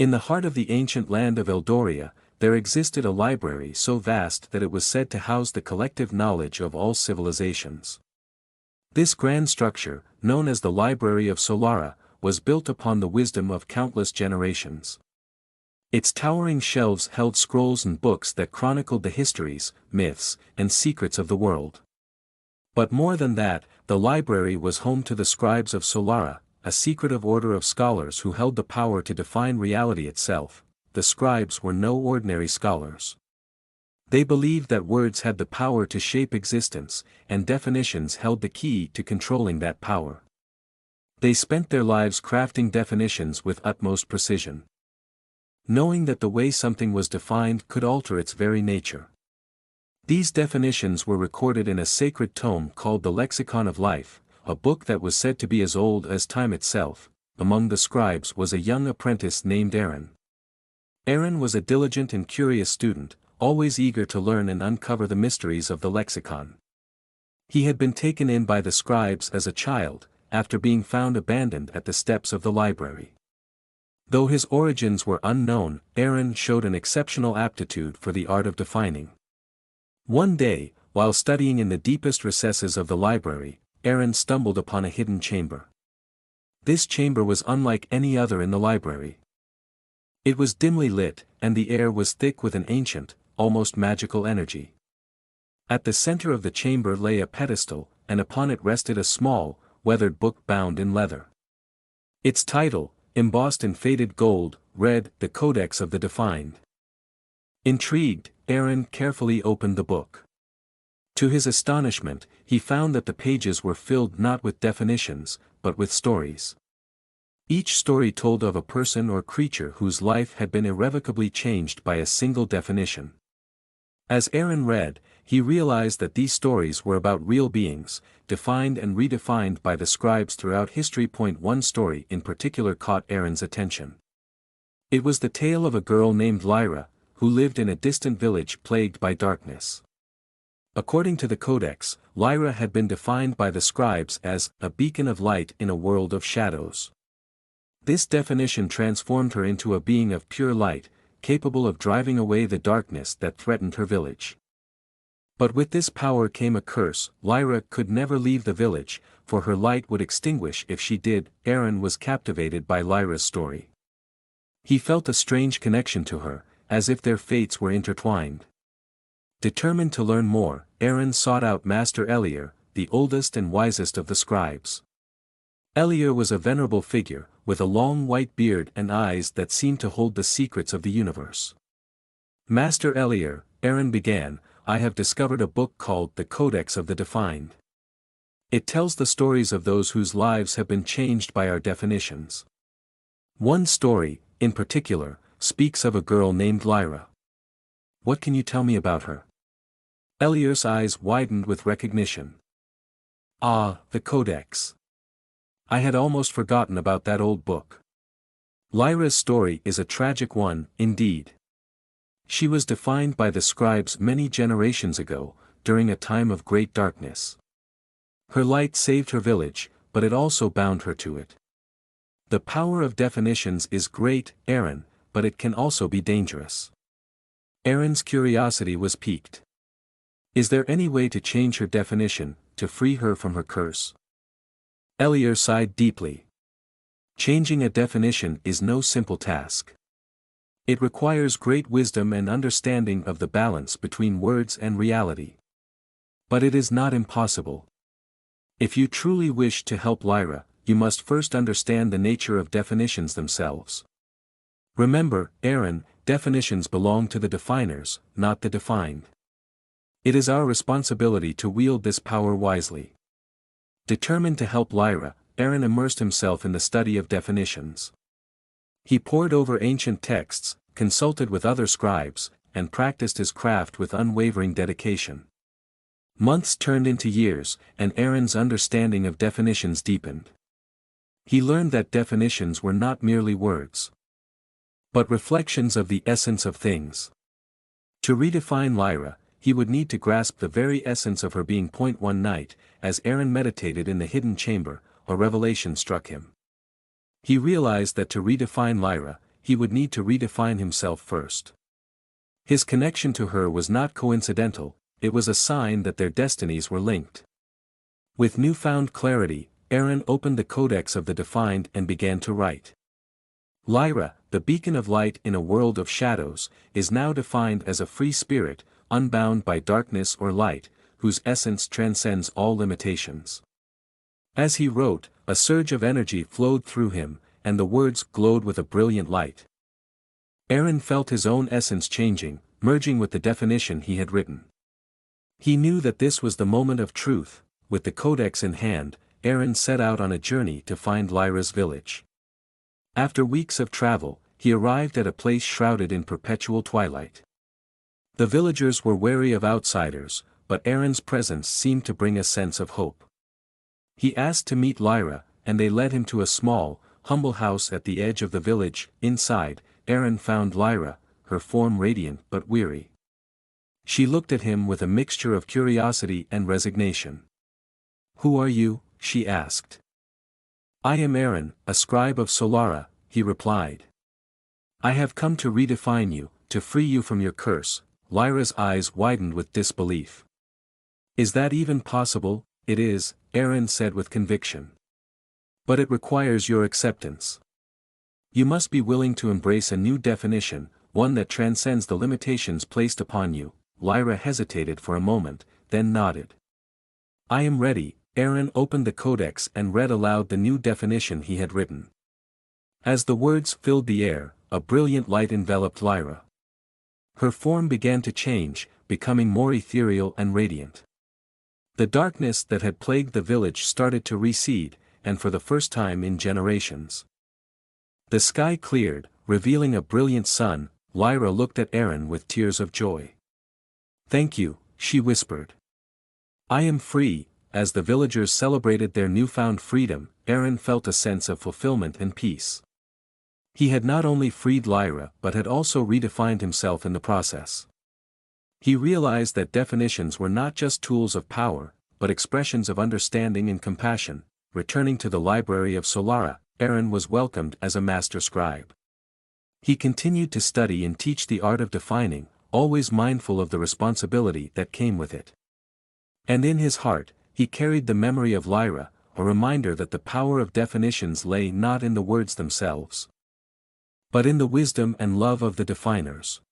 In the heart of the ancient land of Eldoria, there existed a library so vast that it was said to house the collective knowledge of all civilizations. This grand structure, known as the Library of Solara, was built upon the wisdom of countless generations. Its towering shelves held scrolls and books that chronicled the histories, myths, and secrets of the world. But more than that, the library was home to the Scribes of Solara, a secretive order of scholars who held the power to define reality itself. The scribes were no ordinary scholars. They believed that words had the power to shape existence, and definitions held the key to controlling that power. They spent their lives crafting definitions with utmost precision, knowing that the way something was defined could alter its very nature. These definitions were recorded in a sacred tome called the Lexicon of Life, a book that was said to be as old as time itself. Among the scribes was a young apprentice named Arin. Arin was a diligent and curious student, always eager to learn and uncover the mysteries of the lexicon. He had been taken in by the scribes as a child, after being found abandoned at the steps of the library. Though his origins were unknown, Arin showed an exceptional aptitude for the art of defining. One day, while studying in the deepest recesses of the library, Arin stumbled upon a hidden chamber. This chamber was unlike any other in the library. It was dimly lit, and the air was thick with an ancient, almost magical energy. At the center of the chamber lay a pedestal, and upon it rested a small, weathered book bound in leather. Its title, embossed in faded gold, read, "The Codex of the Defined." Intrigued, Arin carefully opened the book. To his astonishment, he found that the pages were filled not with definitions, but with stories. Each story told of a person or creature whose life had been irrevocably changed by a single definition. As Arin read, he realized that these stories were about real beings, defined and redefined by the scribes throughout history. One story in particular caught Arin's attention. It was the tale of a girl named Lyra, who lived in a distant village plagued by darkness. According to the Codex, Lyra had been defined by the scribes as a beacon of light in a world of shadows. This definition transformed her into a being of pure light, capable of driving away the darkness that threatened her village. But with this power came a curse. Lyra could never leave the village, for her light would extinguish if she did. Arin was captivated by Lyra's story. He felt a strange connection to her, as if their fates were intertwined. Determined to learn more, Arin sought out Master Lyra, the oldest and wisest of the scribes. Lyra was a venerable figure, with a long white beard and eyes that seemed to hold the secrets of the universe. "Master Lyra," Arin began, "I have discovered a book called the Codex of the Defined. It tells the stories of those whose lives have been changed by our definitions. One story, in particular, speaks of a girl named Lyra. What can you tell me about her?" Lyra's eyes widened with recognition. "Ah, the Codex. I had almost forgotten about that old book. Lyra's story is a tragic one, indeed. She was defined by the scribes many generations ago, during a time of great darkness. Her light saved her village, but it also bound her to it. The power of definitions is great, Arin, but it can also be dangerous." Arin's curiosity was piqued. "Is there any way to change her definition, to free her from her curse?" Lyra sighed deeply. Changing a definition is no simple task. It requires great wisdom and understanding of the balance between words and reality. But it is not impossible. If you truly wish to help Lyra, you must first understand the nature of definitions themselves. Remember, Arin, definitions belong to the definers, not the defined. It is our responsibility to wield this power wisely. Determined to help Lyra, Arin immersed himself in the study of definitions. He pored over ancient texts, consulted with other scribes, and practiced his craft with unwavering dedication. Months turned into years, and Arin's understanding of definitions deepened. He learned that definitions were not merely words, but reflections of the essence of things. To redefine Lyra, he would need to grasp the very essence of her being. One night, as Arin meditated in the hidden chamber, a revelation struck him. He realized that to redefine Lyra, he would need to redefine himself first. His connection to her was not coincidental, it was a sign that their destinies were linked. With newfound clarity, Arin opened the Codex of the Defined and began to write. Lyra, the beacon of light in a world of shadows, is now defined as a free spirit, unbound by darkness or light, whose essence transcends all limitations. As he wrote, a surge of energy flowed through him, and the words glowed with a brilliant light. Arin felt his own essence changing, merging with the definition he had written. He knew that this was the moment of truth. With the Codex in hand, Arin set out on a journey to find Lyra's village. After weeks of travel, he arrived at a place shrouded in perpetual twilight. The villagers were wary of outsiders, but Arin's presence seemed to bring a sense of hope. He asked to meet Lyra, and they led him to a small, humble house at the edge of the village. Inside, Arin found Lyra, her form radiant but weary. She looked at him with a mixture of curiosity and resignation. "Who are you?" she asked. "I am Arin, a scribe of Solara," he replied. "I have come to redefine you, to free you from your curse." Lyra's eyes widened with disbelief. "Is that even possible?" "It is," Arin said with conviction. "But it requires your acceptance. You must be willing to embrace a new definition, one that transcends the limitations placed upon you." Lyra hesitated for a moment, then nodded. "I am ready." Arin opened the Codex and read aloud the new definition he had written. As the words filled the air, a brilliant light enveloped Lyra. Her form began to change, becoming more ethereal and radiant. The darkness that had plagued the village started to recede, and for the first time in generations. The sky cleared, revealing a brilliant sun. Lyra looked at Arin with tears of joy. "Thank you," she whispered. "I am free." As the villagers celebrated their newfound freedom, Arin felt a sense of fulfillment and peace. He had not only freed Lyra but had also redefined himself in the process. He realized that definitions were not just tools of power, but expressions of understanding and compassion. Returning to the Library of Solara, Arin was welcomed as a master scribe. He continued to study and teach the art of defining, always mindful of the responsibility that came with it. And in his heart, he carried the memory of Lyra, a reminder that the power of definitions lay not in the words themselves, but in the wisdom and love of the definers.